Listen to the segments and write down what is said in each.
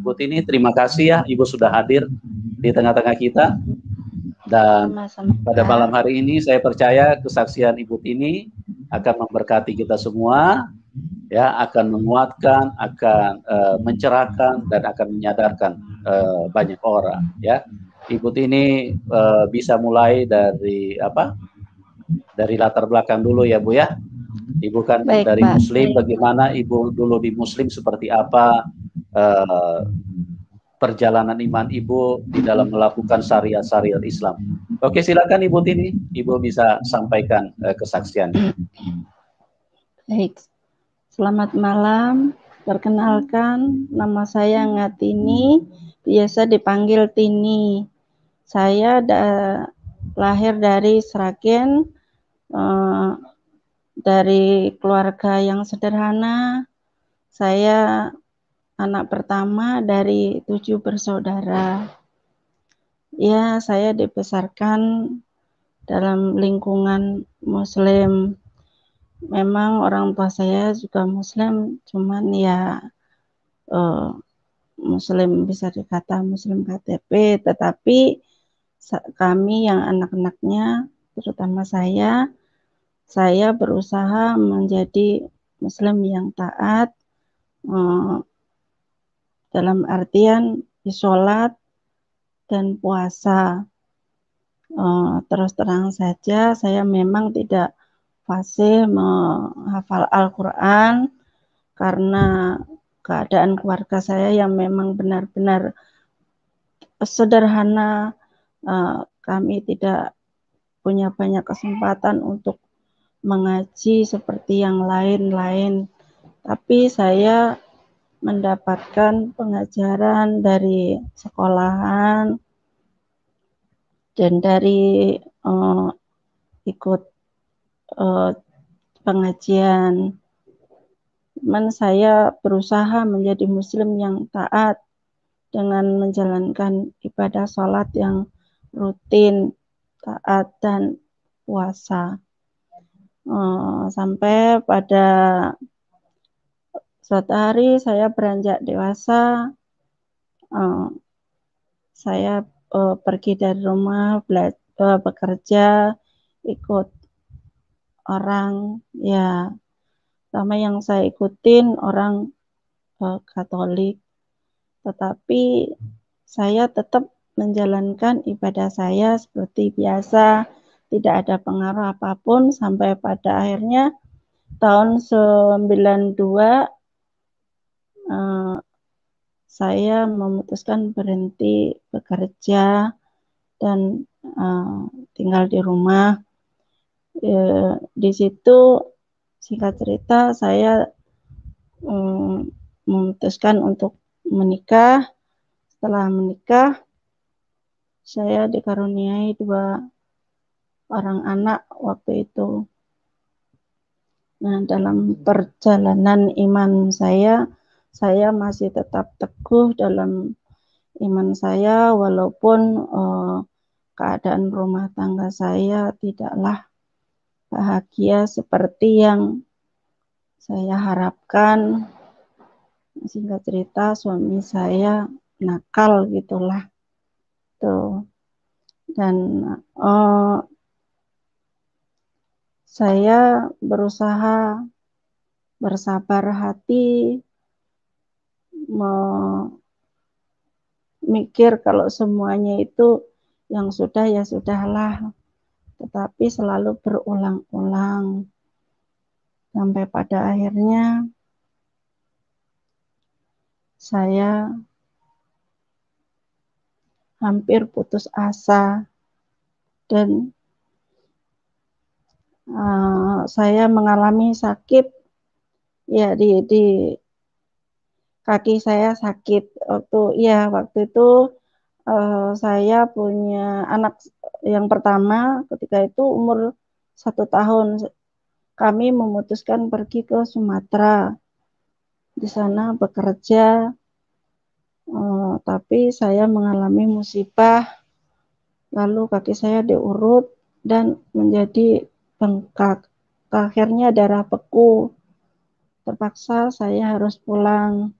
Ibu Tini, terima kasih ya Ibu sudah hadir di tengah-tengah kita. Dan pada malam hari ini saya percaya kesaksian Ibu Tini akan memberkati kita semua, ya, akan menguatkan, akan mencerahkan dan akan menyadarkan banyak orang, ya. Ibu Tini bisa mulai dari apa? Dari latar belakang dulu ya Bu ya. Ibu kan Baik, dari Pak. Muslim, bagaimana Ibu dulu di Muslim seperti apa? Perjalanan iman Ibu di dalam melakukan syariat-syariat Islam. Oke, silakan Ibu Tini, Ibu bisa sampaikan kesaksiannya. Baik, selamat malam. Perkenalkan, nama saya Ngatini, biasa dipanggil Tini. Saya lahir dari Sragen, dari keluarga yang sederhana. Saya anak pertama dari 7 bersaudara. Ya, saya dibesarkan dalam lingkungan Muslim. Memang orang tua saya juga Muslim, cuman ya Muslim, bisa dikata Muslim KTP, tetapi kami yang anak-anaknya, terutama saya berusaha menjadi Muslim yang taat, dalam artian sholat dan puasa. Terus terang saja, saya memang tidak fasih menghafal Al-Quran karena keadaan keluarga saya yang memang benar-benar sederhana. Kami tidak punya banyak kesempatan untuk mengaji seperti yang lain-lain, tapi saya mendapatkan pengajaran dari sekolahan dan dari ikut pengajian. Cuman saya berusaha menjadi Muslim yang taat dengan menjalankan ibadah sholat yang rutin, taat, dan puasa. Sampai pada suatu hari saya beranjak dewasa, saya pergi dari rumah, bekerja, ikut orang, ya, sama yang saya ikutin orang Katolik, tetapi saya tetap menjalankan ibadah saya seperti biasa, tidak ada pengaruh apapun, sampai pada akhirnya tahun 92 saya memutuskan berhenti bekerja dan tinggal di rumah. Di situ singkat cerita saya memutuskan untuk menikah. Setelah menikah, saya dikaruniai 2 orang anak waktu itu. Nah, dalam perjalanan iman saya masih tetap teguh dalam iman saya, walaupun keadaan rumah tangga saya tidaklah bahagia seperti yang saya harapkan. Singkat cerita, suami saya nakal gitulah tuh, dan saya berusaha bersabar hati, mikir kalau semuanya itu yang sudah ya sudahlah, tetapi selalu berulang-ulang sampai pada akhirnya saya hampir putus asa dan saya mengalami sakit, ya, di kaki saya sakit waktu itu saya punya anak yang pertama, ketika itu umur 1 tahun. Kami memutuskan pergi ke Sumatera, di sana bekerja, tapi saya mengalami musibah, lalu kaki saya diurut dan menjadi bengkak, akhirnya darah beku, terpaksa saya harus pulang.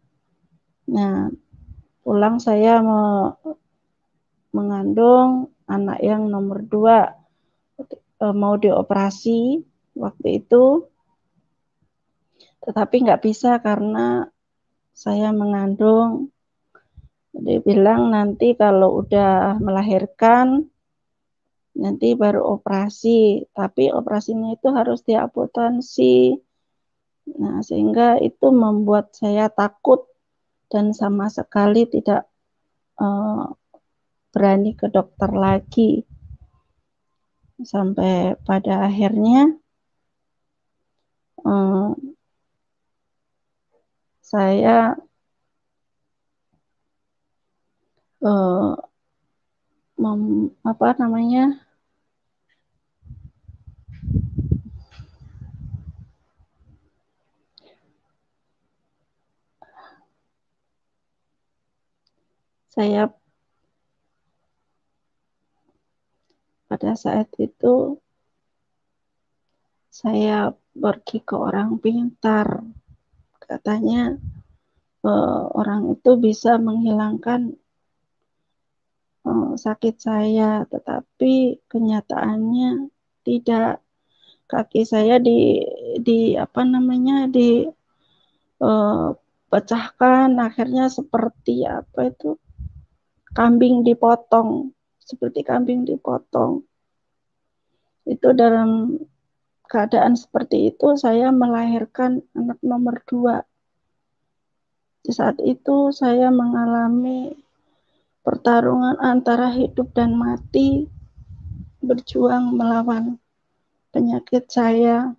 Nah, ulang saya mengandung anak yang nomor 2, mau dioperasi waktu itu, tetapi nggak bisa karena saya mengandung. Dia bilang nanti kalau udah melahirkan nanti baru operasi, tapi operasinya itu harus diamputasi. Nah, sehingga itu membuat saya takut dan sama sekali tidak berani ke dokter lagi. Sampai pada akhirnya saya saya pada saat itu saya pergi ke orang pintar, katanya orang itu bisa menghilangkan sakit saya, tetapi kenyataannya tidak. Kaki saya pecahkan, akhirnya seperti kambing dipotong, seperti kambing dipotong. Itu dalam keadaan seperti itu saya melahirkan anak nomor 2. Di saat itu saya mengalami pertarungan antara hidup dan mati, berjuang melawan penyakit saya.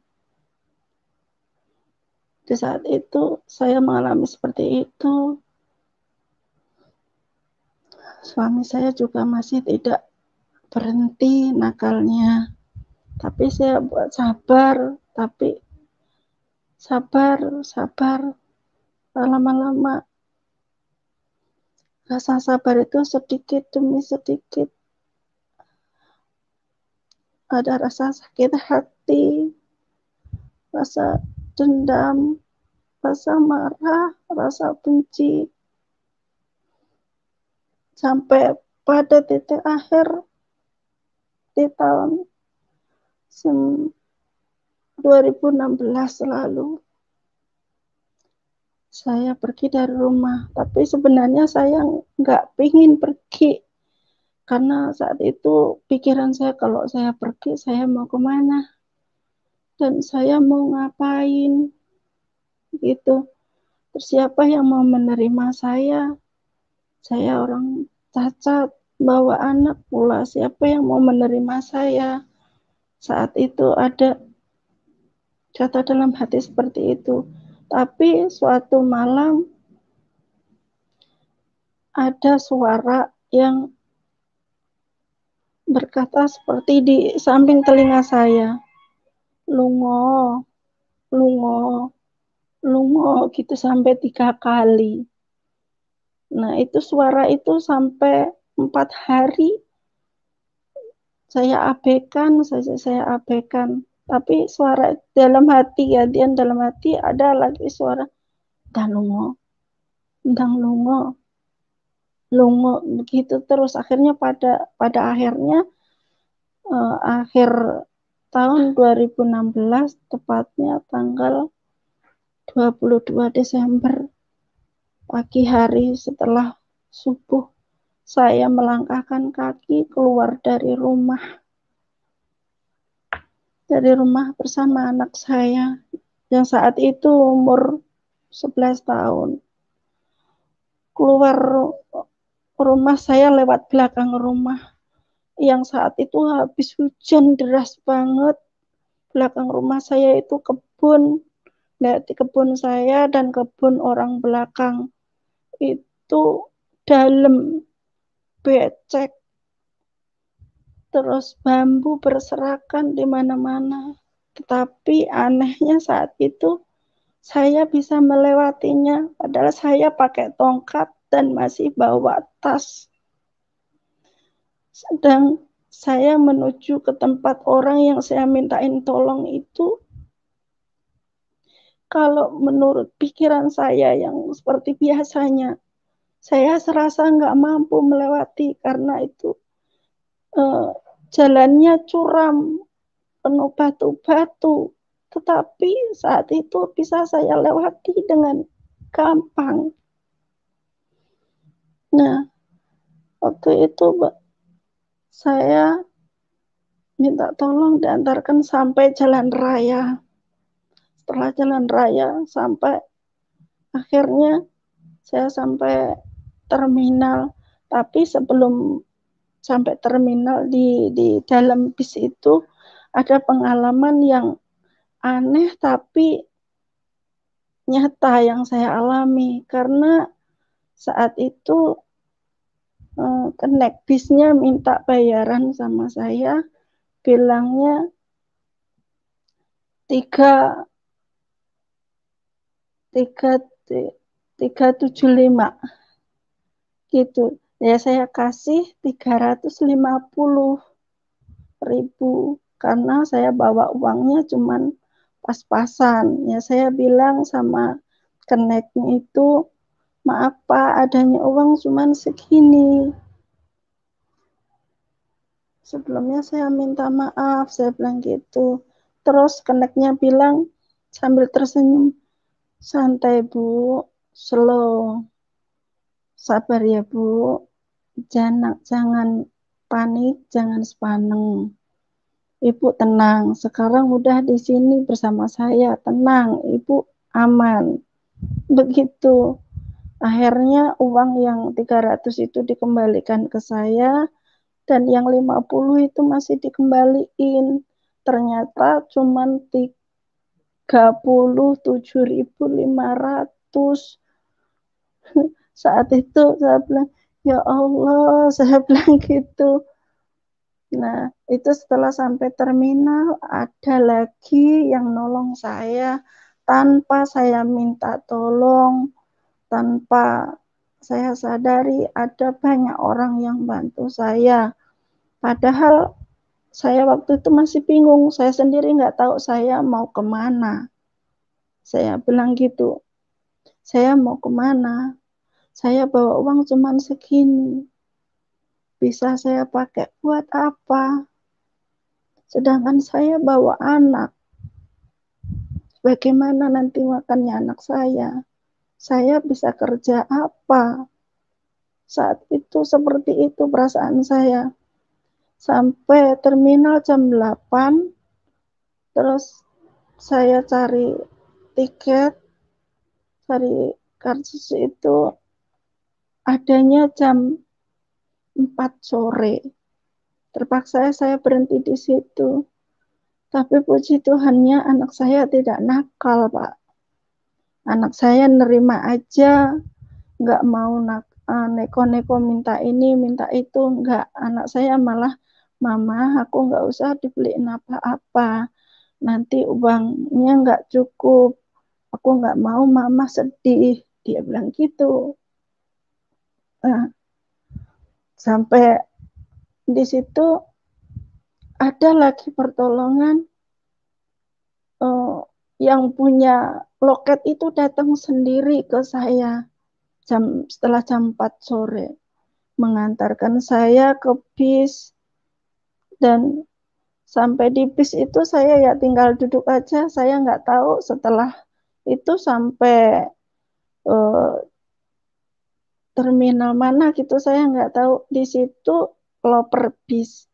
Di saat itu saya mengalami seperti itu. Suami saya juga masih tidak berhenti nakalnya. Tapi saya buat sabar, tapi sabar. Lama-lama rasa sabar itu sedikit demi sedikit. Ada rasa sakit hati, rasa dendam, rasa marah, rasa benci. Sampai pada titik akhir di tahun 2016 lalu, saya pergi dari rumah. Tapi sebenarnya saya nggak ingin pergi. Karena saat itu pikiran saya, kalau saya pergi, saya mau kemana? Dan saya mau ngapain? Gitu. Terus siapa yang mau menerima saya? Saya orang cacat, bawa anak pula. Siapa yang mau menerima saya? Saat itu ada kata dalam hati seperti itu. Tapi suatu malam ada suara yang berkata seperti di samping telinga saya, lungo, lungo, lungo, gitu sampai 3 kali. Nah, itu suara itu sampai 4 hari saya abaikan. Tapi suara dalam hati, gantian dalam hati ada lagi suara, dah lungo, begitu terus. Akhirnya pada akhirnya akhir tahun 2016, tepatnya tanggal 22 Desember, pagi hari setelah subuh, saya melangkahkan kaki keluar dari rumah bersama anak saya yang saat itu umur 11 tahun. Keluar rumah saya lewat belakang rumah yang saat itu habis hujan deras banget. Belakang rumah saya itu kebun. Di kebun saya dan kebun orang belakang itu dalam, becek, terus bambu berserakan di mana-mana. Tetapi anehnya saat itu saya bisa melewatinya, padahal saya pakai tongkat dan masih bawa tas. Sedang saya menuju ke tempat orang yang saya mintain tolong itu, kalau menurut pikiran saya yang seperti biasanya, Saya serasa nggak mampu melewati karena itu jalannya curam, penuh batu-batu. Tetapi saat itu bisa saya lewati dengan gampang. Nah, waktu itu saya minta tolong diantarkan sampai jalan raya. Setelah jalan raya sampai akhirnya saya sampai terminal. Tapi sebelum sampai terminal di dalam bis itu ada pengalaman yang aneh tapi nyata yang saya alami karena saat itu connect bisnya minta bayaran sama saya, bilangnya 375 gitu. Ya saya kasih 350.000 karena saya bawa uangnya cuman pas-pasan. Ya saya bilang sama connect-nya itu, maaf Pak, adanya uang cuman segini. Sebelumnya saya minta maaf, saya bilang gitu. Terus connect-nya bilang sambil tersenyum, santai Bu, slow, sabar ya Bu, jangan panik, jangan sepaneng. Ibu tenang, sekarang udah di sini bersama saya, tenang, Ibu aman. Begitu. Akhirnya uang yang 300 itu dikembalikan ke saya dan yang 50 itu masih dikembaliin. Ternyata cuma 37.500. Saat itu saya bilang, ya Allah, saya bilang gitu. Nah, itu setelah sampai terminal, ada lagi yang nolong saya tanpa saya minta tolong, tanpa saya sadari ada banyak orang yang bantu saya. Padahal saya waktu itu masih bingung, saya sendiri nggak tahu saya mau kemana. Saya bilang gitu, saya mau kemana? Saya bawa uang cuma segini. Bisa saya pakai buat apa? Sedangkan saya bawa anak. Bagaimana nanti makannya anak saya? Saya bisa kerja apa? Saat itu seperti itu perasaan saya. Sampai terminal jam 8, terus saya cari tiket, cari karcis itu adanya jam 4 sore. Terpaksa saya berhenti di situ. Tapi puji Tuhannya anak saya tidak nakal, Pak. Anak saya nerima aja, nggak mau neko-neko minta ini, minta itu, nggak. Anak saya malah, Mama, aku nggak usah dibeliin apa-apa. Nanti uangnya nggak cukup. Aku nggak mau Mama sedih. Dia bilang gitu. Nah, sampai di situ ada lagi pertolongan, yang punya loket itu datang sendiri ke saya setelah jam 4 sore, mengantarkan saya ke bis, dan sampai di bis itu saya ya tinggal duduk aja, saya nggak tahu setelah itu sampai terminal mana gitu, saya nggak tahu. Di situ loper bis.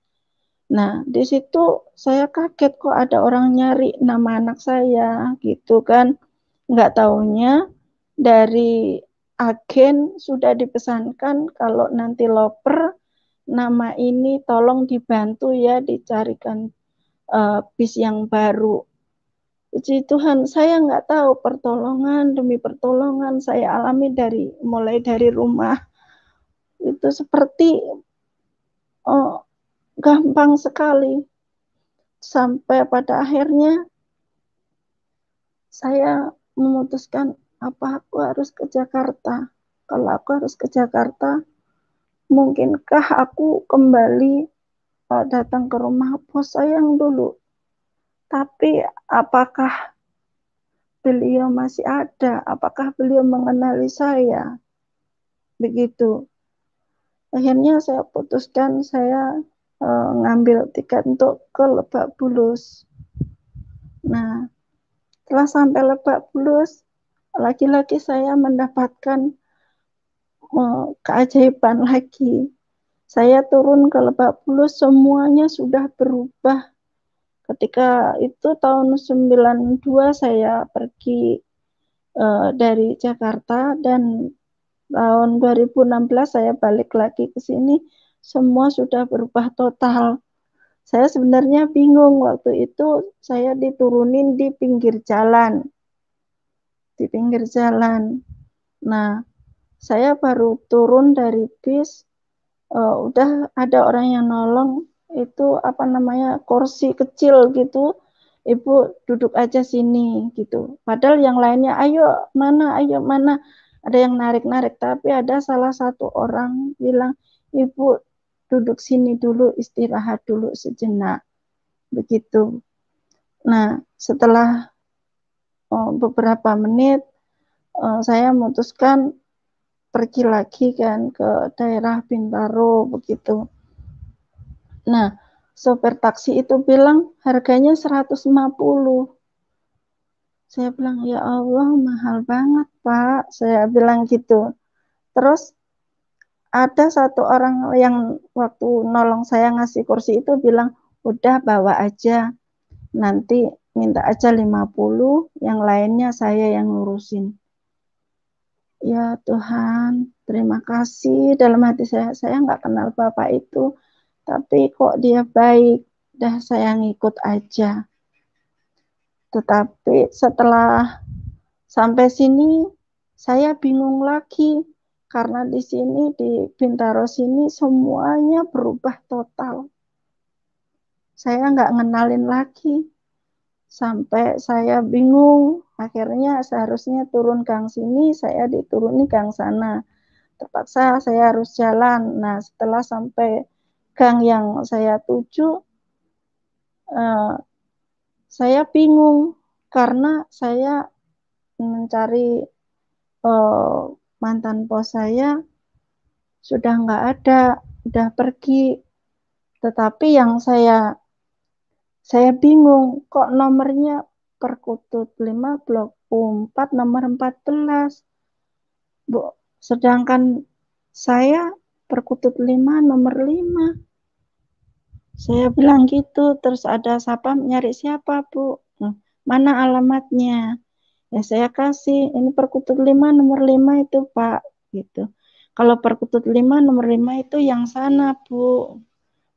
Nah, di situ saya kaget kok ada orang nyari nama anak saya gitu kan. Nggak taunya dari agen sudah dipesankan kalau nanti loper nama ini tolong dibantu ya dicarikan bis yang baru. Puji Tuhan, saya nggak tahu pertolongan demi pertolongan saya alami mulai dari rumah. Itu seperti gampang sekali. Sampai pada akhirnya saya memutuskan apa aku harus ke Jakarta. Kalau aku harus ke Jakarta, mungkinkah aku kembali datang ke rumah bos saya yang dulu. Tapi apakah beliau masih ada? Apakah beliau mengenali saya? begitu. Akhirnya saya putuskan saya ngambil tiket untuk ke Lebak Bulus. Nah, setelah sampai Lebak Bulus, lagi-lagi saya mendapatkan keajaiban lagi. Saya turun ke Lebak Bulus, semuanya sudah berubah. Ketika itu tahun 92 saya pergi dari Jakarta, dan tahun 2016 saya balik lagi ke sini, semua sudah berubah total. Saya sebenarnya bingung waktu itu, saya diturunin di pinggir jalan. Di pinggir jalan. Nah, saya baru turun dari bis, udah ada orang yang nolong, itu apa namanya, kursi kecil gitu, ibu duduk aja sini gitu. Padahal yang lainnya ayo mana, ada yang narik-narik, tapi ada salah satu orang bilang, ibu duduk sini dulu, istirahat dulu sejenak, begitu. Nah, setelah beberapa menit saya memutuskan pergi lagi kan ke daerah Bintaro, begitu. Nah, sopir taksi itu bilang harganya 150. Saya bilang, ya Allah, mahal banget, Pak. Saya bilang gitu. Terus ada satu orang yang waktu nolong saya ngasih kursi itu bilang, udah bawa aja. Nanti minta aja 50, yang lainnya saya yang ngurusin. Ya Tuhan, terima kasih. Dalam hati saya nggak kenal Bapak itu, tapi kok dia baik, dah saya ngikut aja. Tetapi setelah sampai sini, saya bingung lagi, karena di sini, di Bintaro sini, semuanya berubah total. Saya nggak ngenalin lagi, sampai saya bingung. Akhirnya seharusnya turun gang sini, saya dituruni gang sana. Terpaksa saya harus jalan. Nah, setelah sampai gang yang saya tuju, saya bingung karena saya mencari mantan bos saya sudah nggak ada, udah pergi. Tetapi yang saya bingung, kok nomornya Perkutut 5 Blok 4 nomor 14. Bu, sedangkan saya Perkutut 5 nomor 5. Saya bilang gitu, terus ada sapam, nyari siapa, Bu? Mana alamatnya? Ya saya kasih, ini Perkutut 5 nomor 5 itu, Pak, gitu. Kalau Perkutut 5 nomor 5 itu yang sana, Bu.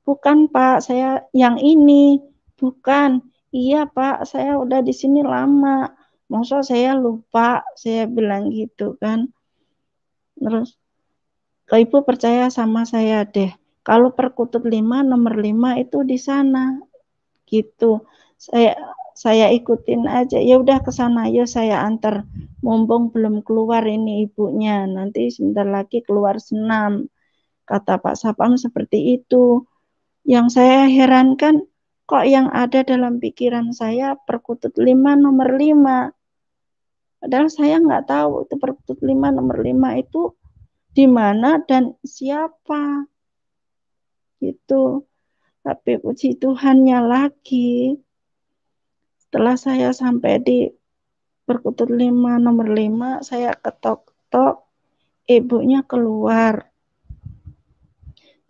Bukan, Pak, saya yang ini. Bukan. Iya, Pak, saya udah di sini lama. Masa saya lupa, saya bilang gitu kan. Terus Ibu percaya sama saya deh. Kalau Perkutut 5 nomor 5 itu di sana. Gitu. Saya ikutin aja. Ya udah ke sana, yuk saya antar. Mumpung belum keluar ini ibunya. Nanti sebentar lagi keluar senam. Kata Pak Sapam seperti itu. Yang saya herankan, kok yang ada dalam pikiran saya Perkutut 5 nomor 5. Padahal saya nggak tahu itu Perkutut 5 nomor 5 itu di mana dan siapa. Gitu. Tapi puji Tuhannya lagi, setelah saya sampai di Perkutut 5 nomor 5, saya ketok-ketok, ibunya keluar.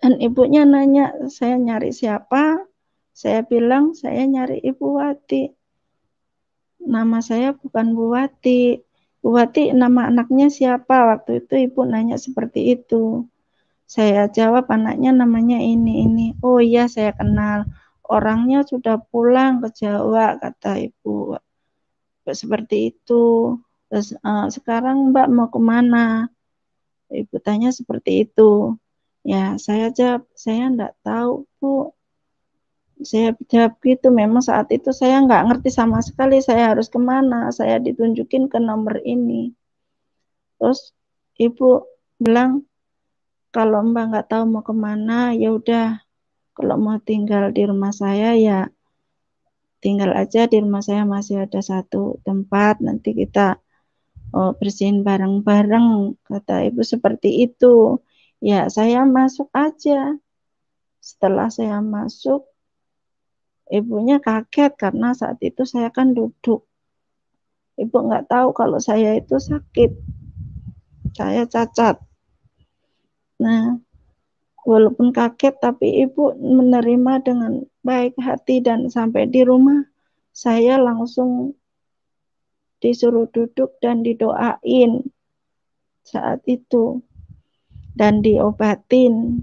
Dan ibunya nanya, saya nyari siapa? Saya bilang, saya nyari Ibu Wati. Nama saya bukan Bu Wati. Bu Wati nama anaknya siapa? Waktu itu ibu nanya seperti itu. Saya jawab, anaknya namanya ini. Oh iya, saya kenal. Orangnya sudah pulang ke Jawa, kata ibu. Seperti itu. Terus, sekarang Mbak mau kemana? Ibu tanya seperti itu. Ya, saya jawab, saya enggak tahu, Bu. Saya jawab gitu, memang saat itu saya nggak ngerti sama sekali saya harus kemana. Saya ditunjukin ke nomor ini. Terus ibu bilang, kalau Mbak nggak tahu mau kemana, ya udah, kalau mau tinggal di rumah saya ya tinggal aja di rumah saya, masih ada satu tempat, nanti kita bersihin bareng-bareng, kata ibu seperti itu. Ya, saya masuk aja. Setelah saya masuk, ibunya kaget karena saat itu saya kan duduk. Ibu nggak tahu kalau saya itu sakit. Saya cacat. Nah, walaupun kaget, tapi ibu menerima dengan baik hati dan sampai di rumah, saya langsung disuruh duduk dan didoain saat itu dan diobatin.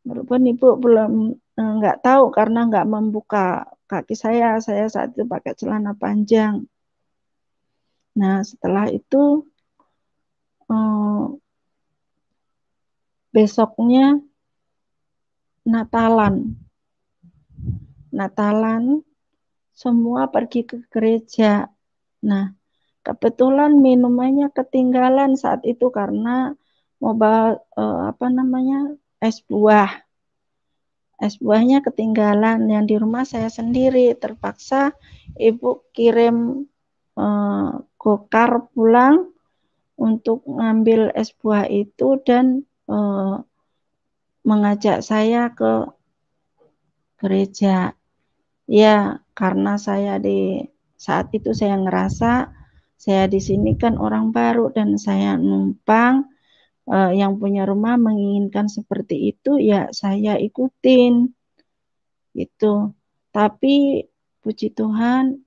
Walaupun ibu belum nggak tahu karena nggak membuka kaki saya saat itu pakai celana panjang. Nah, setelah itu besoknya Natalan semua pergi ke gereja. Nah, kebetulan minumannya ketinggalan saat itu karena mau bawa es buah. Es buahnya ketinggalan, yang di rumah saya sendiri. Terpaksa ibu kirim gokar pulang untuk ngambil es buah itu dan mengajak saya ke gereja. Ya, karena saya saat itu saya ngerasa saya di sini kan orang baru dan saya numpang, yang punya rumah menginginkan seperti itu, ya saya ikutin gitu. Tapi puji Tuhan,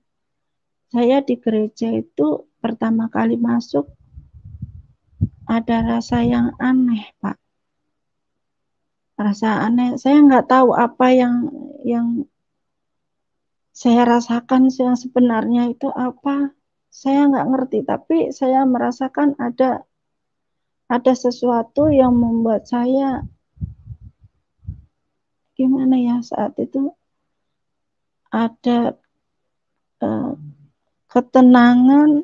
saya di gereja itu pertama kali masuk ada rasa yang aneh, Pak. Rasa aneh, saya nggak tahu apa yang saya rasakan yang sebenarnya itu apa. Saya nggak ngerti, tapi saya merasakan ada sesuatu yang membuat saya gimana ya, saat itu ada ketenangan,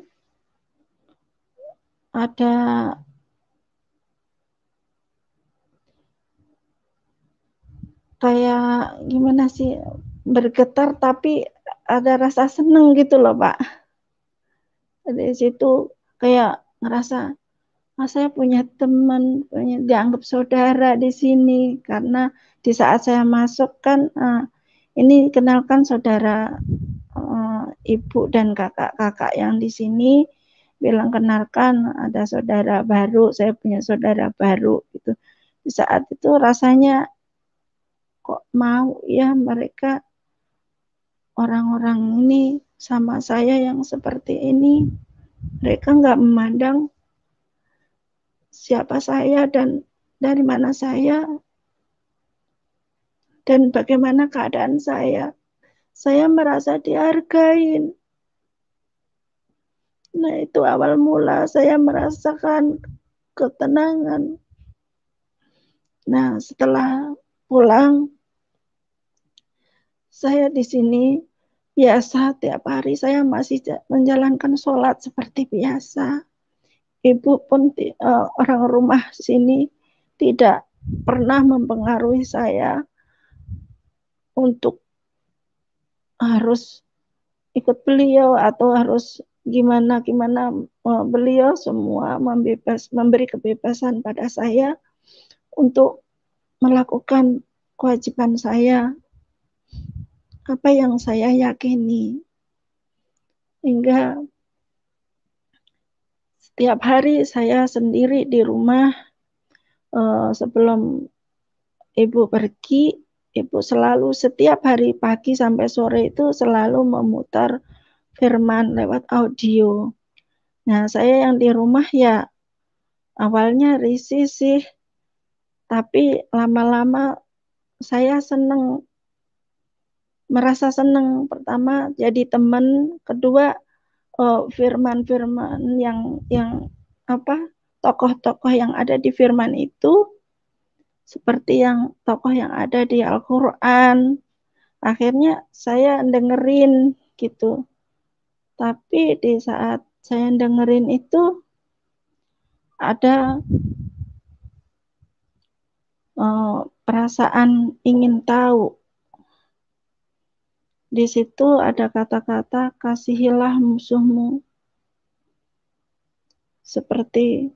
ada kayak gimana sih, bergetar tapi ada rasa seneng gitu loh, Pak. Dari situ kayak ngerasa, saya punya teman, dianggap saudara di sini, karena di saat saya masuk kan ini kenalkan saudara ibu dan kakak-kakak yang di sini bilang kenalkan ada saudara baru, saya punya saudara baru gitu. Di saat itu rasanya kok mau ya mereka orang-orang ini sama saya yang seperti ini. Mereka nggak memandang siapa saya dan dari mana saya dan bagaimana keadaan saya. Saya merasa dihargain. Nah, itu awal mula saya merasakan ketenangan. Nah, setelah pulang, saya di sini biasa tiap hari saya masih menjalankan sholat seperti biasa. Ibu pun orang rumah sini tidak pernah mempengaruhi saya untuk harus ikut beliau atau harus gimana beliau semua memberi kebebasan pada saya untuk melakukan kewajiban saya, apa yang saya yakini. Hingga setiap hari saya sendiri di rumah, sebelum ibu pergi, ibu selalu setiap hari pagi sampai sore itu selalu memutar firman lewat audio. Nah, saya yang di rumah ya awalnya risih sih, tapi lama-lama saya merasa senang. Pertama jadi teman, kedua firman-firman yang tokoh-tokoh yang ada di firman itu seperti yang tokoh yang ada di Al-Qur'an. Akhirnya saya dengerin gitu. Tapi di saat saya dengerin itu ada perasaan ingin tahu. Di situ ada kata-kata kasihilah musuhmu. seperti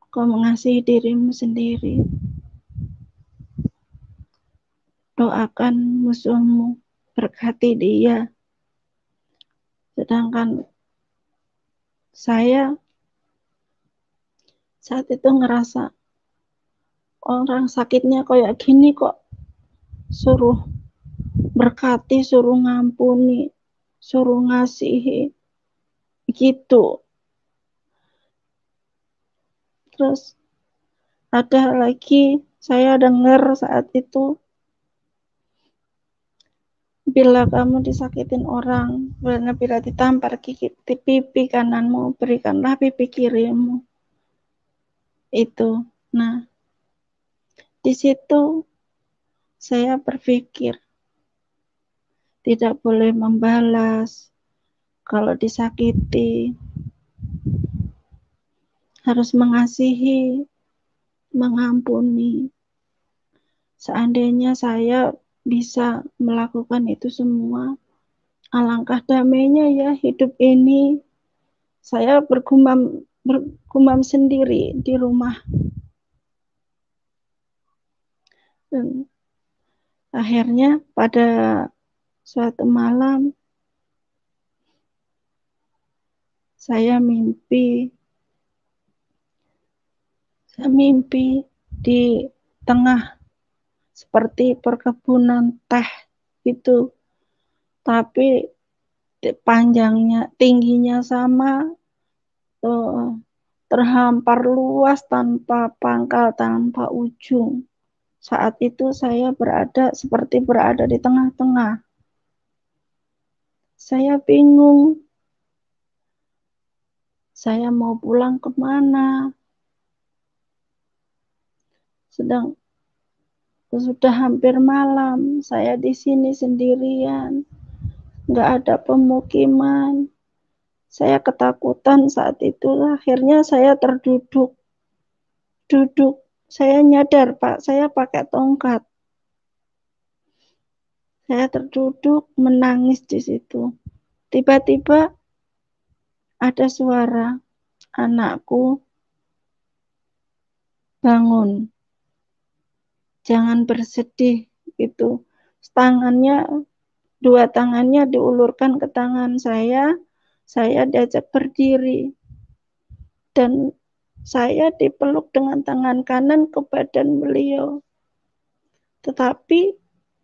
kau mengasihi dirimu sendiri. Doakan musuhmu, berkati dia. Sedangkan saya saat itu ngerasa orang sakitnya kayak gini kok suruh berkati, suruh ngampuni, suruh ngasihi, gitu. Terus ada lagi saya dengar saat itu, bila kamu disakitin orang, bila ditampar gigi di pipi kananmu, berikanlah pipi kirimu. Itu. Nah, di situ saya berpikir tidak boleh membalas kalau disakiti, harus mengasihi, mengampuni. Seandainya saya bisa melakukan itu semua, alangkah damainya ya hidup ini. Saya bergumam sendiri di rumah. Dan akhirnya pada suatu malam saya mimpi di tengah seperti perkebunan teh itu, tapi panjangnya, tingginya sama, terhampar luas tanpa pangkal, tanpa ujung. Saat itu saya seperti berada di tengah-tengah. Saya bingung. Saya mau pulang kemana? Sudah hampir malam, saya di sini sendirian, nggak ada pemukiman. Saya ketakutan saat itu, akhirnya saya duduk. Saya nyadar, Pak, saya pakai tongkat. Saya terduduk, menangis di situ. Tiba-tiba ada suara, anakku, bangun. Jangan bersedih, gitu. Dua tangannya diulurkan ke tangan saya diajak berdiri. Dan saya dipeluk dengan tangan kanan ke badan beliau. Tetapi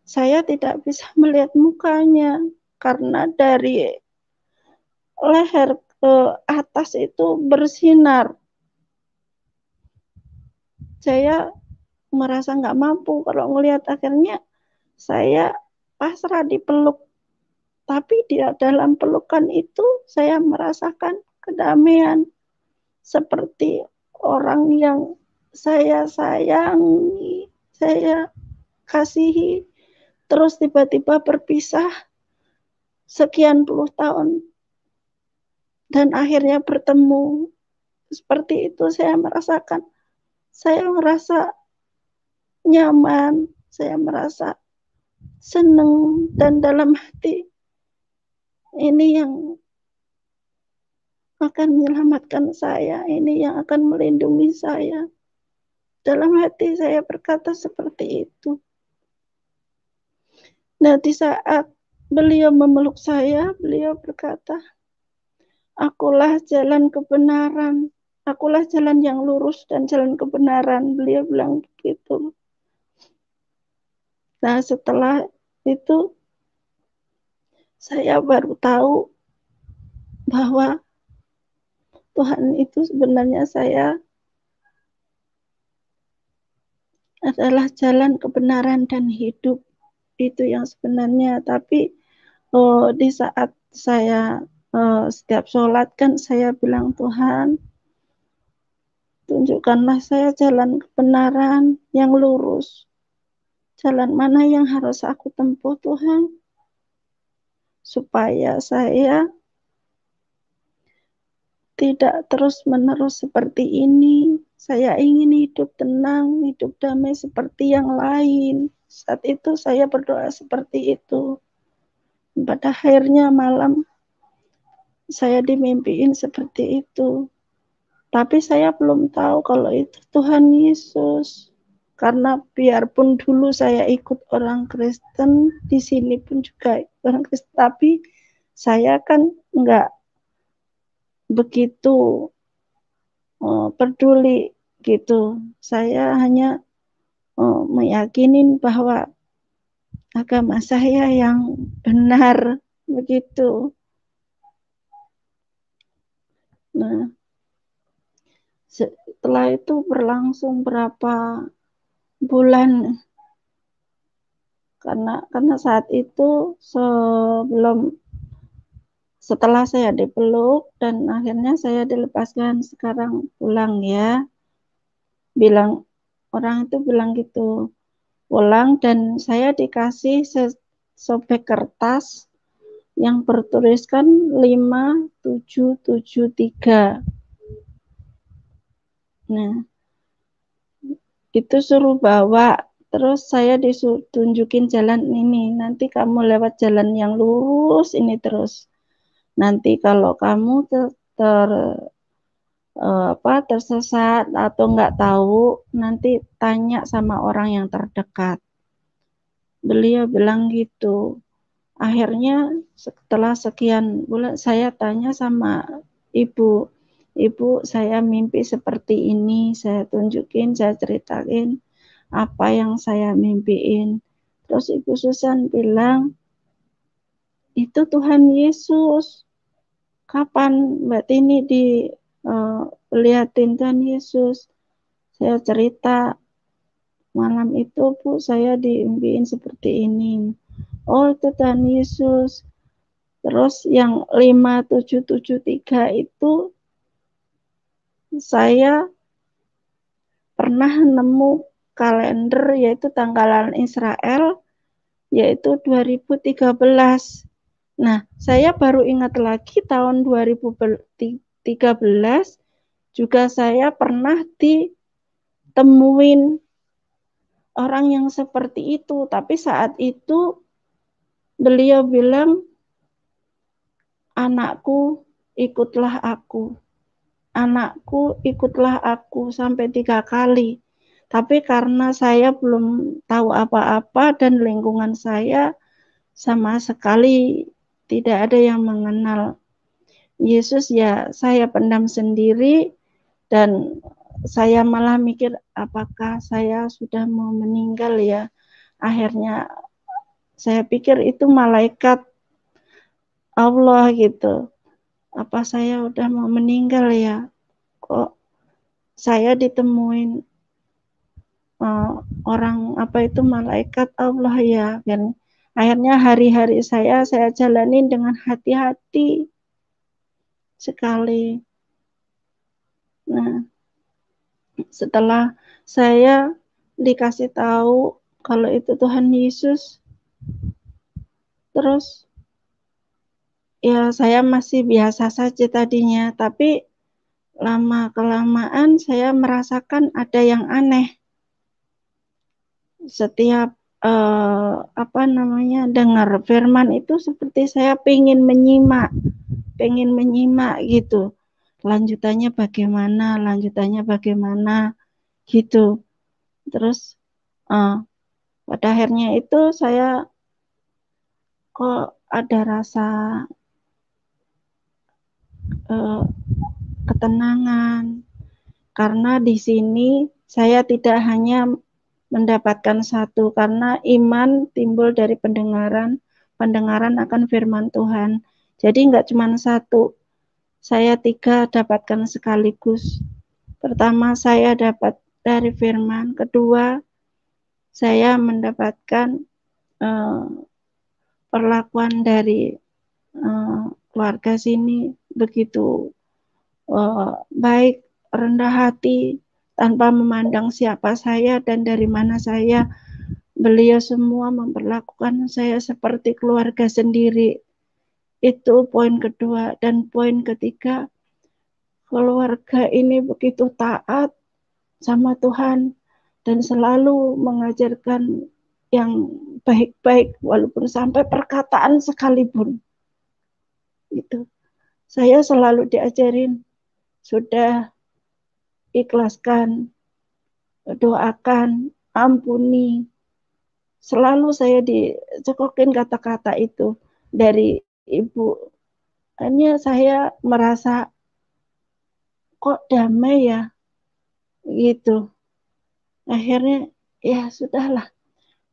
saya tidak bisa melihat mukanya, karena dari leher ke atas itu bersinar. Saya merasa nggak mampu kalau melihat, akhirnya saya pasrah dipeluk. Tapi di dalam pelukan itu saya merasakan kedamaian, seperti orang yang saya sayangi, saya kasihi, terus tiba-tiba berpisah sekian puluh tahun dan akhirnya bertemu. Seperti itu saya merasakan. Saya merasa nyaman, saya merasa senang, dan dalam hati ini yang akan menyelamatkan saya, ini yang akan melindungi saya. Dalam hati saya berkata seperti itu. Nah, di saat beliau memeluk saya, beliau berkata, akulah jalan kebenaran, akulah jalan yang lurus dan jalan kebenaran. Beliau bilang begitu. Nah, setelah itu saya baru tahu bahwa Tuhan itu sebenarnya saya adalah jalan kebenaran dan hidup. Itu yang sebenarnya. Tapi di saat saya setiap sholat kan saya bilang, Tuhan, tunjukkanlah saya jalan kebenaran yang lurus. Jalan mana yang harus aku tempuh, Tuhan, supaya saya tidak terus-menerus seperti ini. Saya ingin hidup tenang, hidup damai seperti yang lain. Saat itu saya berdoa seperti itu. Pada akhirnya malam saya dimimpiin seperti itu. Tapi saya belum tahu kalau itu Tuhan Yesus. Karena biarpun dulu saya ikut orang Kristen, di sini pun juga orang Kristen, tapi saya kan enggak begitu peduli gitu. Saya hanya meyakinin bahwa agama saya yang benar begitu. Nah, setelah itu berlangsung berapa bulan, karena saat itu setelah saya dipeluk dan akhirnya saya dilepaskan, sekarang pulang ya, orang itu bilang gitu, pulang, dan saya dikasih sobek kertas yang bertuliskan 5773. Nah, itu suruh bawa, terus saya ditunjukin jalan ini, nanti kamu lewat jalan yang lurus ini terus. Nanti kalau kamu tersesat atau nggak tahu, nanti tanya sama orang yang terdekat. Beliau bilang gitu. Akhirnya setelah sekian bulan saya tanya sama ibu, saya mimpi seperti ini, saya tunjukin, saya ceritain apa yang saya mimpiin. Terus Ibu Susan bilang, itu Tuhan Yesus. Kapan Mbak Tini liatin Tuhan Yesus? Saya cerita, malam itu Bu, saya diimpiin seperti ini. Oh, itu Tuhan Yesus. Terus yang 5773 itu saya pernah nemu kalender, yaitu tanggalan Israel, yaitu 2013. Nah, saya baru ingat lagi tahun 2013 juga saya pernah ditemuin orang yang seperti itu, tapi saat itu beliau bilang, anakku ikutlah aku, anakku ikutlah aku, sampai 3 kali. Tapi karena saya belum tahu apa-apa dan lingkungan saya sama sekali tidak ada yang mengenal Yesus, ya saya pendam sendiri, dan saya malah mikir apakah saya sudah mau meninggal ya. Akhirnya saya pikir itu malaikat Allah gitu. Apa saya udah mau meninggal ya? Kok saya ditemuin orang malaikat Allah ya. Dan akhirnya hari-hari saya jalanin dengan hati-hati sekali. Nah, setelah saya dikasih tahu kalau itu Tuhan Yesus, terus ya saya masih biasa saja tadinya, tapi lama-kelamaan saya merasakan ada yang aneh. Setiap dengar firman itu seperti saya pengen menyimak gitu. Lanjutannya bagaimana gitu. Terus pada akhirnya itu saya kok ada rasa ketenangan, karena di sini saya tidak hanya mendapatkan satu, karena iman timbul dari pendengaran akan firman Tuhan. Jadi enggak cuma satu, saya 3 dapatkan sekaligus. Pertama, saya dapat dari firman. Kedua, saya mendapatkan perlakuan dari keluarga sini begitu baik, rendah hati, tanpa memandang siapa saya dan dari mana saya. Beliau semua memperlakukan saya seperti keluarga sendiri. Itu poin kedua. Dan poin ketiga, keluarga ini begitu taat sama Tuhan dan selalu mengajarkan yang baik-baik walaupun sampai perkataan sekalipun. Itu saya selalu diajarin, sudah ikhlaskan, doakan, ampuni. Selalu saya dicekokin kata-kata itu dari ibu. Hanya saya merasa kok damai ya, gitu. Akhirnya ya sudahlah,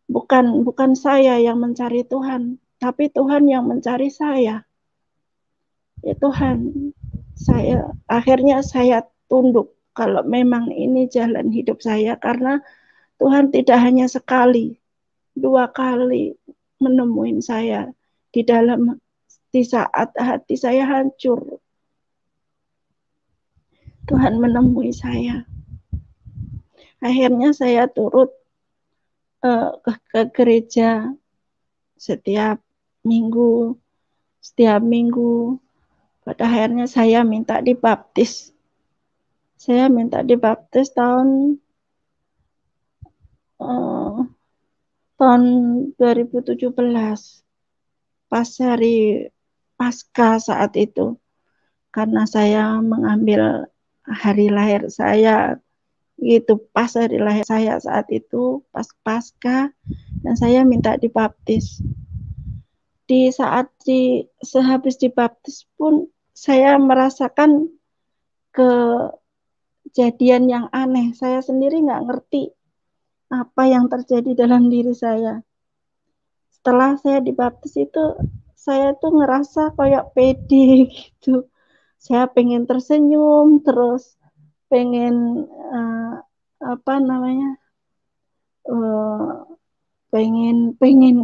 bukan saya yang mencari Tuhan, tapi Tuhan yang mencari saya. Ya Tuhan, akhirnya saya tunduk kalau memang ini jalan hidup saya, karena Tuhan tidak hanya sekali, 2 kali menemuin saya di saat hati saya hancur. Tuhan menemui saya. Akhirnya saya turut ke gereja setiap minggu. Pada akhirnya saya minta dibaptis. Saya minta dibaptis tahun 2017, pas hari Paskah saat itu, karena saya mengambil hari lahir saya, gitu, pas hari lahir saya saat itu, pas Paskah, dan saya minta dibaptis. Sehabis dibaptis pun saya merasakan kejadian yang aneh. Saya sendiri nggak ngerti apa yang terjadi dalam diri saya. Setelah saya dibaptis itu, saya tuh ngerasa kayak pede gitu. Saya pengen tersenyum, terus pengen pengen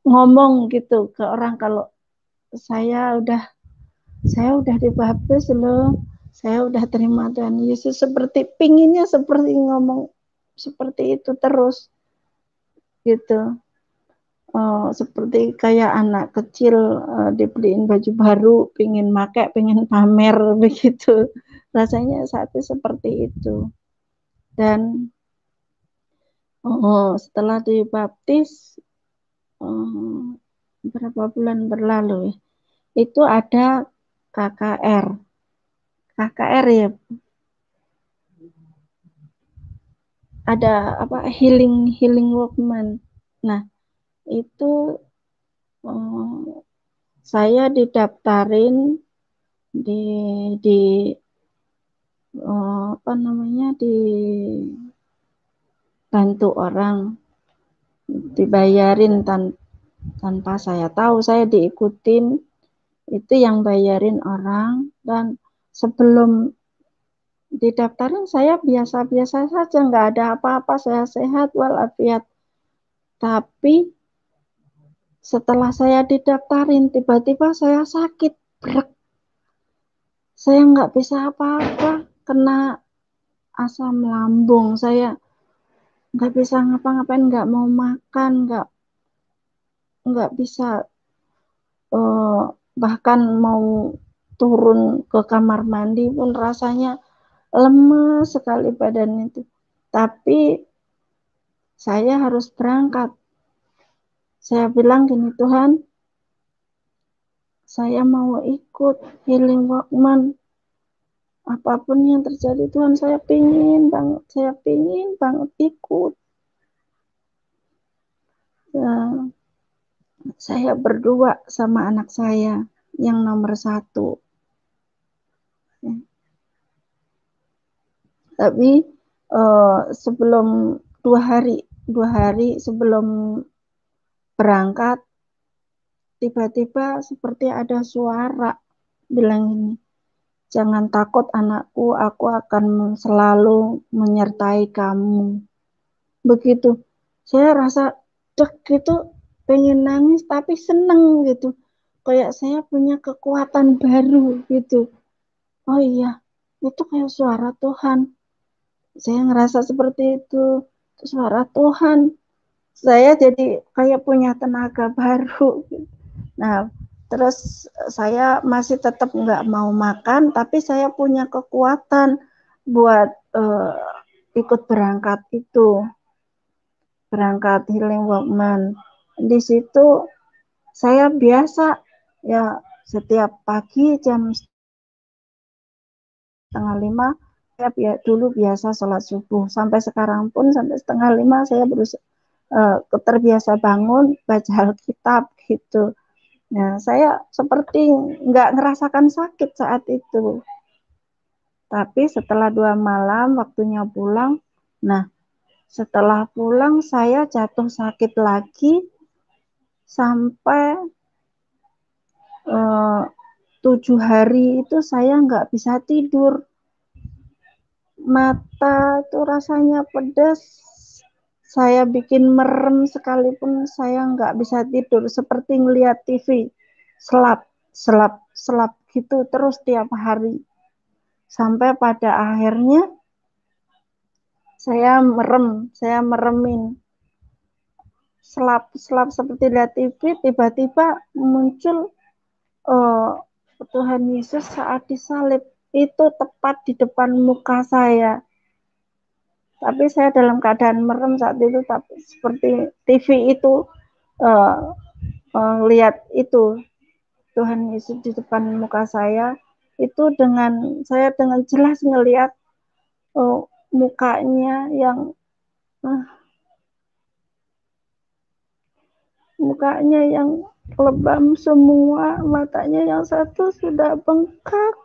ngomong gitu ke orang kalau saya udah dibaptis loh, saya udah terima Tuhan Yesus, pinginnya seperti ngomong seperti itu terus gitu. Seperti kayak anak kecil dibeliin baju baru, pengen pakai, pengen pamer begitu. Rasanya saat itu seperti itu. Dan setelah dibaptis berapa bulan berlalu, itu ada KKR ya, ada healing workman. Nah itu saya didaftarin dibantu orang, dibayarin tanpa saya tahu, saya diikutin, itu yang bayarin orang. Dan sebelum didaftarin saya biasa-biasa saja, nggak ada apa-apa, saya sehat walafiat. Tapi setelah saya didaftarin, tiba-tiba saya sakit berat. Saya nggak bisa apa-apa, kena asam lambung, saya nggak bisa ngapa-ngapain, nggak mau makan, nggak bisa bahkan mau turun ke kamar mandi pun rasanya lemes sekali badan itu. Tapi saya harus berangkat. Saya bilang gini, Tuhan, saya mau ikut healing workman. Apapun yang terjadi Tuhan, saya pingin banget ikut. Ya, saya berdua sama anak saya yang nomor 1. Tapi sebelum 2 hari sebelum berangkat, tiba-tiba seperti ada suara bilang ini, jangan takut anakku, aku akan selalu menyertai kamu. Begitu, saya rasa gitu, pengen nangis tapi seneng gitu, kayak saya punya kekuatan baru gitu. Oh iya, itu kayak suara Tuhan. Saya ngerasa seperti itu suara Tuhan. Saya jadi kayak punya tenaga baru. Nah, terus saya masih tetap nggak mau makan, tapi saya punya kekuatan buat ikut berangkat healing workman. Di situ saya biasa ya, setiap pagi jam 4:30 dulu biasa sholat subuh, sampai sekarang pun sampai 4:30 saya terbiasa bangun baca Alkitab gitu. Nah, saya seperti nggak ngerasakan sakit saat itu. Tapi setelah 2 malam waktunya pulang, nah setelah pulang saya jatuh sakit lagi sampai 7 hari itu saya nggak bisa tidur. Mata itu rasanya pedas, saya bikin merem sekalipun saya nggak bisa tidur, seperti ngelihat TV, selap, selap, selap gitu terus tiap hari. Sampai pada akhirnya saya meremin, selap, selap seperti lihat TV, tiba-tiba muncul Tuhan Yesus saat disalib, itu tepat di depan muka saya. Tapi saya dalam keadaan merem saat itu, tapi seperti TV itu lihat itu Tuhan Yesus di depan muka saya, itu saya dengan jelas ngelihat mukanya yang lebam semua, matanya yang satu sudah bengkak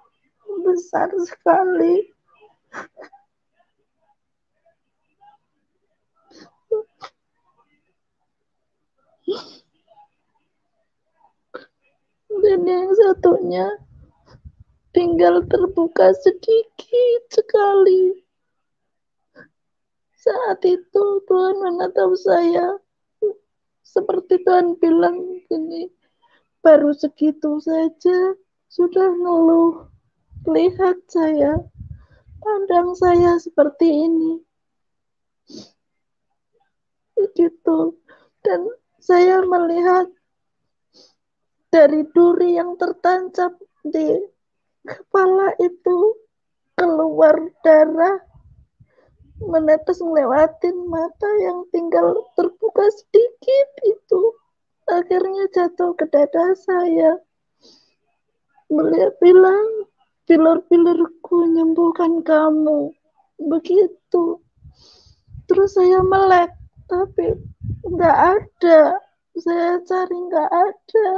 besar sekali. Dan yang satunya tinggal terbuka sedikit sekali. Saat itu Tuhan menatap saya seperti Tuhan bilang gini, baru segitu saja sudah ngeluh. Lihat saya, pandang saya seperti ini. Begitu. Dan saya melihat dari duri yang tertancap di kepala itu keluar darah, menetes ngelewatin mata yang tinggal terbuka sedikit itu. Akhirnya jatuh ke dada saya. Beliau bilang, pilur-pilurku nyembuhkan kamu. Begitu. Terus saya melek, tapi nggak ada. Saya cari nggak ada.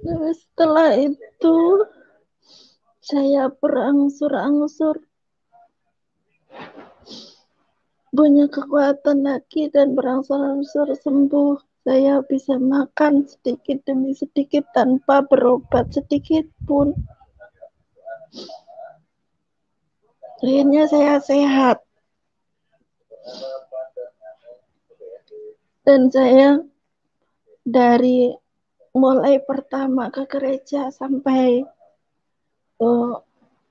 Nah, setelah itu saya berangsur-angsur punya kekuatan lagi dan berangsur-angsur sembuh. Saya bisa makan sedikit demi sedikit tanpa berobat sedikit pun. Akhirnya saya sehat. Dan saya dari mulai pertama ke gereja sampai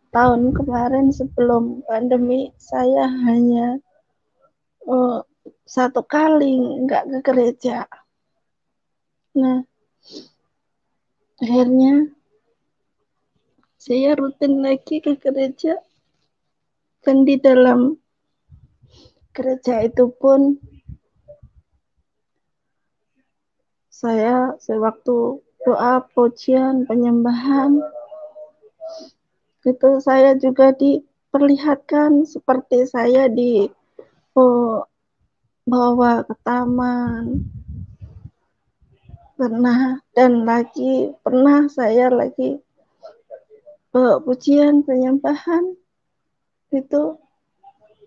tahun kemarin sebelum pandemi, saya hanya 1 kali nggak ke gereja. Nah, akhirnya saya rutin lagi ke gereja, dan di dalam gereja itu pun saya sewaktu doa, pujian, penyembahan, itu saya juga diperlihatkan seperti saya bawa ke taman. Pernah saya lagi pujian, penyembahan, itu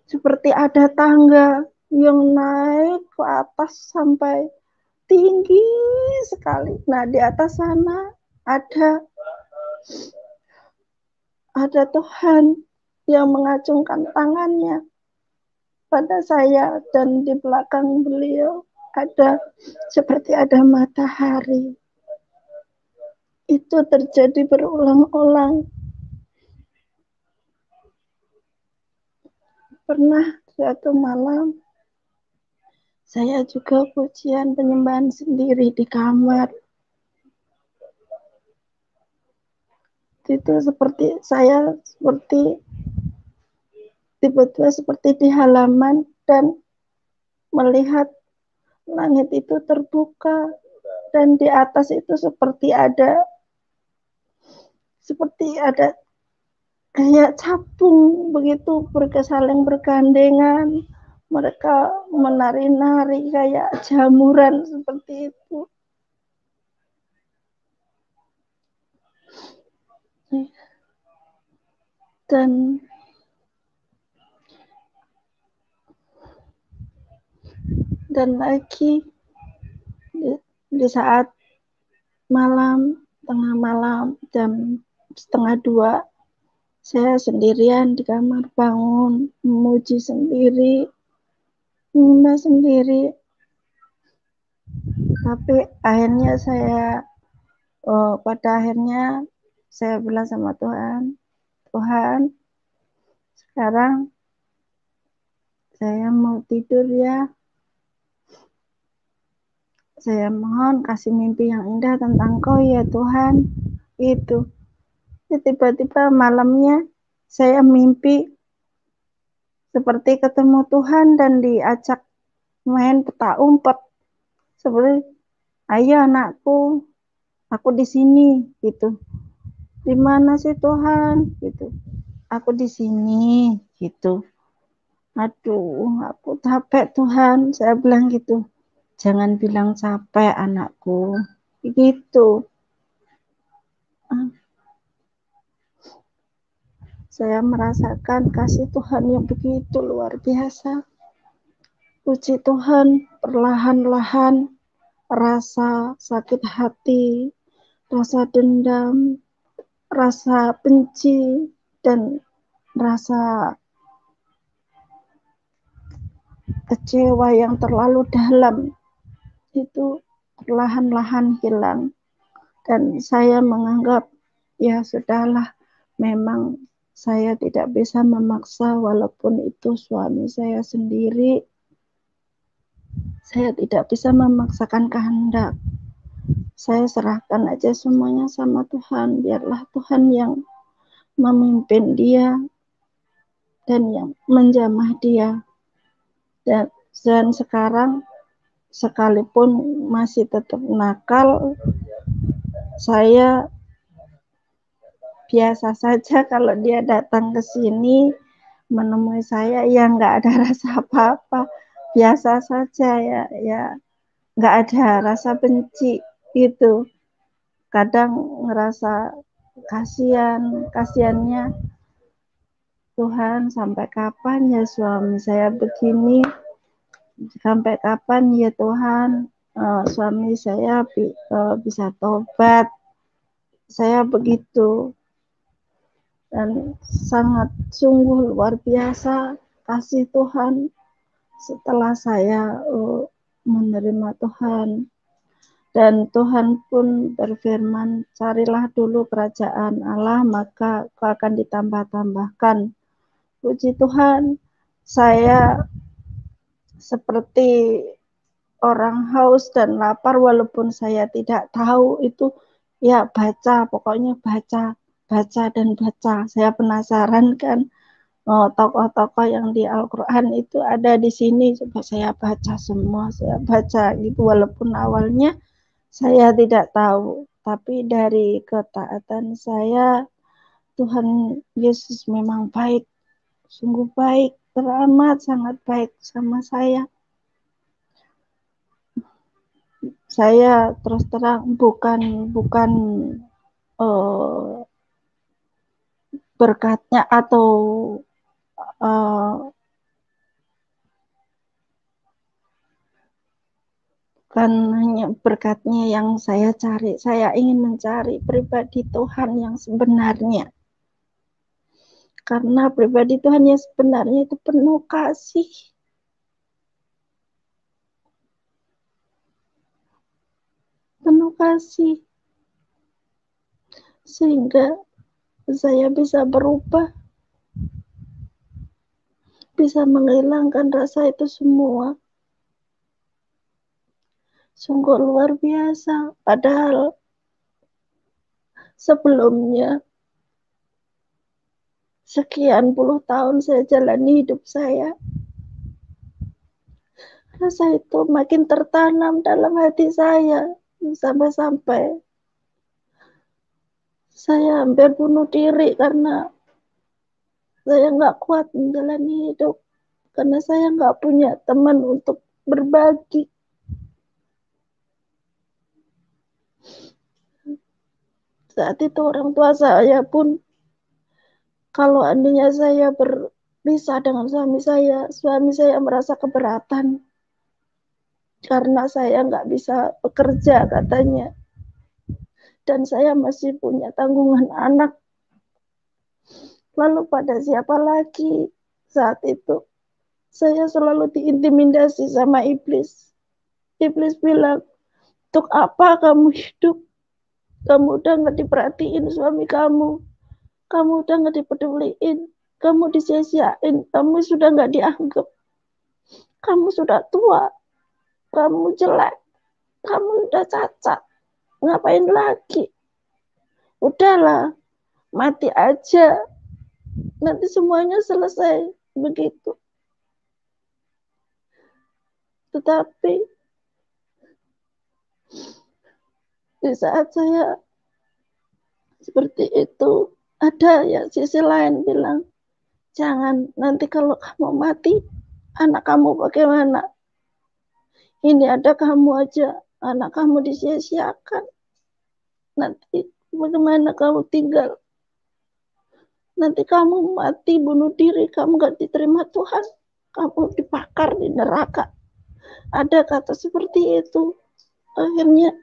seperti ada tangga yang naik ke atas sampai tinggi sekali. Nah, di atas sana ada Tuhan yang mengacungkan tangannya pada saya, dan di belakang beliau seperti ada matahari. Itu terjadi berulang-ulang. Pernah suatu malam saya juga pujian penyembahan sendiri di kamar. Itu seperti tiba-tiba seperti di halaman dan melihat langit itu terbuka dan di atas itu seperti ada kayak capung begitu saling bergandengan, mereka menari-nari kayak jamuran seperti itu. Dan lagi di saat malam, tengah malam, jam 1:30, saya sendirian di kamar bangun, memuji sendiri, menyembah sendiri. Tapi akhirnya pada akhirnya saya bilang sama Tuhan, Tuhan, sekarang saya mau tidur ya. Saya mohon kasih mimpi yang indah tentang Kau ya Tuhan. Itu. Tiba-tiba malamnya saya mimpi seperti ketemu Tuhan dan diajak main peta umpet. Seperti, ayo anakku, aku di sini gitu. Di mana sih Tuhan? Gitu. Aku di sini gitu. Aduh, aku capek Tuhan. Saya bilang gitu. Jangan bilang capek anakku. Gitu. Saya merasakan kasih Tuhan yang begitu luar biasa. Puji Tuhan, perlahan-lahan rasa sakit hati, rasa dendam, rasa benci, dan rasa kecewa yang terlalu dalam itu perlahan-lahan hilang. Dan saya menganggap, ya sudahlah, memang saya tidak bisa memaksa walaupun itu suami saya sendiri. Saya tidak bisa memaksakan kehendak. Saya serahkan aja semuanya sama Tuhan. Biarlah Tuhan yang memimpin dia dan yang menjamah dia. Dan sekarang sekalipun masih tetap nakal, saya biasa saja kalau dia datang ke sini menemui saya, ya nggak ada rasa apa-apa, biasa saja ya nggak ada rasa benci gitu. Kadang ngerasa kasihannya, Tuhan sampai kapan ya suami saya begini, sampai kapan ya Tuhan suami saya bisa tobat. Saya begitu. Dan sangat sungguh luar biasa kasih Tuhan setelah saya menerima Tuhan. Dan Tuhan pun berfirman, carilah dulu kerajaan Allah, maka kau akan ditambah-tambahkan. Puji Tuhan, saya seperti orang haus dan lapar, walaupun saya tidak tahu itu, ya baca, pokoknya baca dan baca. Saya penasaran kan, tokoh-tokoh yang di Al-Quran itu ada di sini, coba saya baca semua, saya baca gitu, walaupun awalnya saya tidak tahu, tapi dari ketaatan saya, Tuhan Yesus memang baik, sungguh baik, teramat sangat baik sama saya. Saya terus terang bukan berkatnya atau bukan hanya berkatnya yang saya cari, saya ingin mencari pribadi Tuhan yang sebenarnya. Karena pribadi Tuhan yang sebenarnya itu penuh kasih. Penuh kasih. Sehingga saya bisa berubah. Bisa menghilangkan rasa itu semua. Sungguh luar biasa. Padahal sebelumnya sekian puluh tahun saya jalani hidup saya, rasa itu makin tertanam dalam hati saya, sampai-sampai saya hampir bunuh diri karena saya nggak kuat menjalani hidup, karena saya nggak punya teman untuk berbagi. Saat itu orang tua saya pun, kalau andainya saya berpisah dengan suami saya merasa keberatan karena saya nggak bisa bekerja katanya, dan saya masih punya tanggungan anak. Lalu pada siapa lagi? Saat itu saya selalu diintimidasi sama iblis. Iblis bilang, untuk apa kamu hidup? Kamu udah nggak diperhatiin suami kamu udah nggak dipeduliin, kamu disia-siain, kamu sudah nggak dianggap, kamu sudah tua, kamu jelek, kamu udah cacat, ngapain lagi? Udahlah, mati aja, nanti semuanya selesai, begitu. Tetapi di saat saya seperti itu, ada ya sisi lain bilang, jangan, nanti kalau kamu mati, anak kamu bagaimana? Ini ada kamu aja, anak kamu disia-siakan. Nanti bagaimana kamu tinggal? Nanti kamu mati bunuh diri, kamu gak diterima Tuhan, kamu dibakar di neraka. Ada kata seperti itu. Akhirnya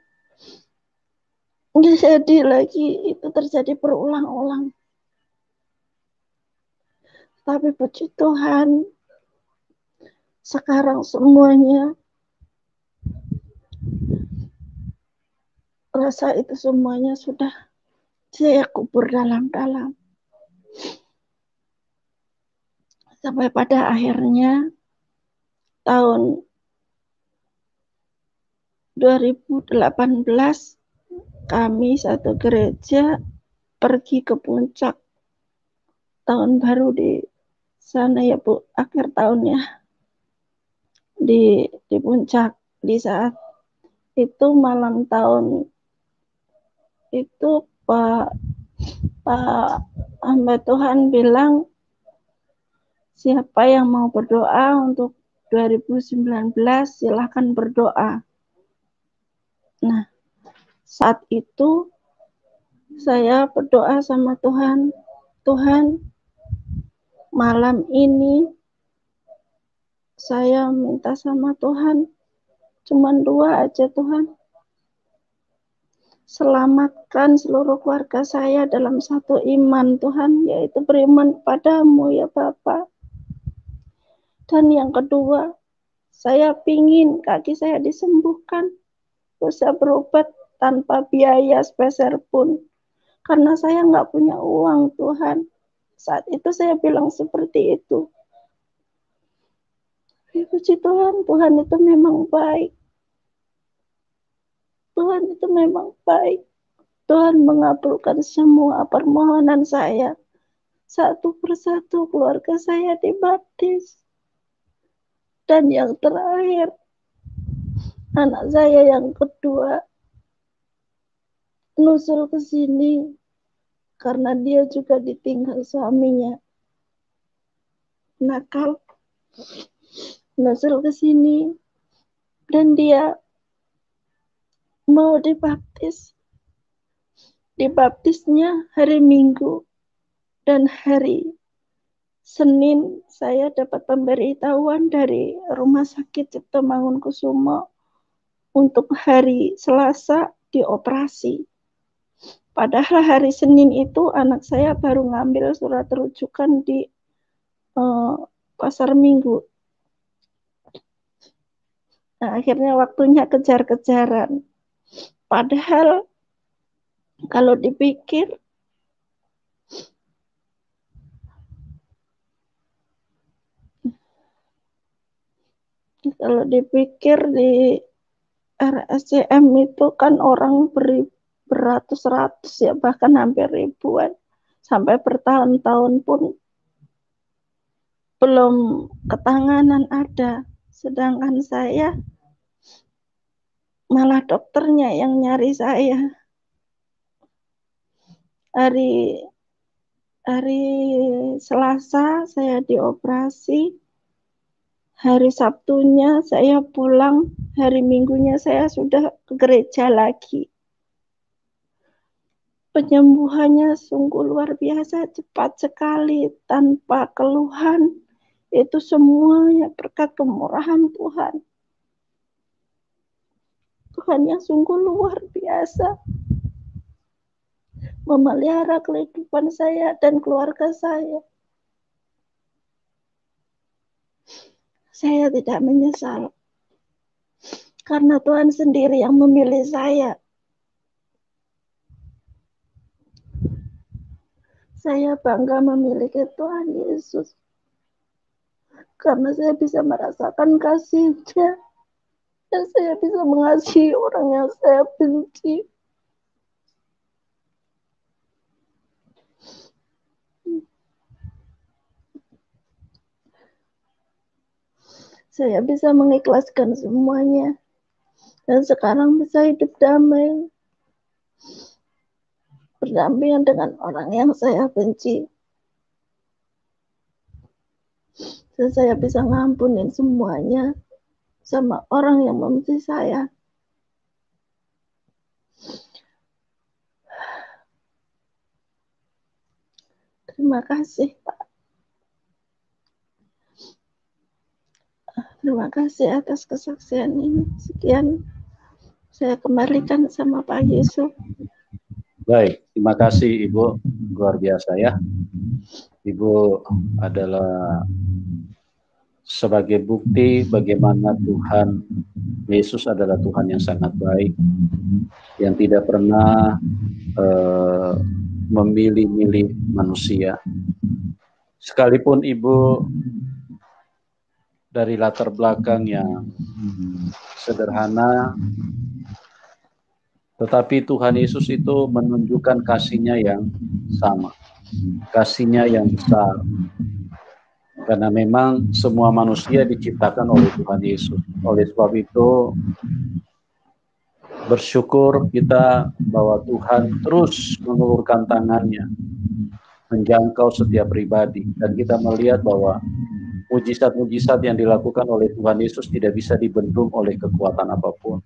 jadi lagi, itu terjadi berulang-ulang. Tapi puji Tuhan, sekarang semuanya, rasa itu semuanya sudah saya kubur dalam-dalam. Sampai pada akhirnya tahun 2018 kami satu gereja pergi ke puncak tahun baru di sana ya Bu, akhir tahun ya, di puncak. Di saat itu malam tahun itu Pak hamba Tuhan bilang, siapa yang mau berdoa untuk 2019 silahkan berdoa. Nah, saat itu saya berdoa sama Tuhan, Tuhan, malam ini saya minta sama Tuhan, cuman 2 aja Tuhan. Selamatkan seluruh keluarga saya dalam satu iman Tuhan, yaitu beriman padamu ya Bapa. Dan yang kedua, saya pingin kaki saya disembuhkan, bisa berobat tanpa biaya sepeser pun. Karena saya nggak punya uang Tuhan. Saat itu saya bilang seperti itu. Puji Tuhan, Tuhan itu memang baik. Tuhan itu memang baik. Tuhan mengabulkan semua permohonan saya. Satu persatu keluarga saya dibaptis. Dan yang terakhir, anak saya yang kedua nusul ke sini karena dia juga ditinggal suaminya. Nakal. Nusul ke sini dan dia mau dibaptis. Dibaptisnya hari Minggu, dan hari Senin saya dapat pemberitahuan dari Rumah Sakit Cipto Mangunkusumo untuk hari Selasa dioperasi. Padahal hari Senin itu anak saya baru ngambil surat rujukan di Pasar Minggu. Nah, akhirnya waktunya kejar-kejaran. Padahal kalau dipikir, di RSCM itu kan orang beratus-ratus ya, bahkan hampir ribuan. sampai bertahun-tahun pun belum ketanganan ada. Sedangkan saya malah dokternya yang nyari saya. Hari Selasa saya dioperasi. Hari Sabtunya saya pulang, hari Minggunya saya sudah ke gereja lagi. Penyembuhannya sungguh luar biasa, cepat sekali, tanpa keluhan. Itu semuanya berkat kemurahan Tuhan. Tuhan yang sungguh luar biasa memelihara kehidupan saya dan keluarga saya. Saya tidak menyesal. Karena Tuhan sendiri yang memilih saya. Saya bangga memiliki Tuhan Yesus. Karena saya bisa merasakan kasih-Nya. Dan saya bisa mengasihi orang yang saya benci. Saya bisa mengikhlaskan semuanya. Dan sekarang bisa hidup damai. Berdampingan dengan orang yang saya benci. Dan saya bisa ngampunin semuanya sama orang yang membenci saya. Terima kasih, Pak. Terima kasih atas kesaksian ini. Sekian saya kembalikan sama Pak Yesus. Baik, terima kasih Ibu, luar biasa ya. Ibu adalah sebagai bukti bagaimana Tuhan Yesus adalah Tuhan yang sangat baik, yang tidak pernah memilih-milih manusia. Sekalipun Ibu dari latar belakang yang sederhana, tetapi Tuhan Yesus itu menunjukkan kasih-Nya yang sama, kasih-Nya yang besar. Karena memang semua manusia diciptakan oleh Tuhan Yesus. Oleh sebab itu, bersyukur kita bahwa Tuhan terus mengulurkan tangannya, menjangkau setiap pribadi. Dan kita melihat bahwa mujizat-mujizat yang dilakukan oleh Tuhan Yesus tidak bisa dibendung oleh kekuatan apapun.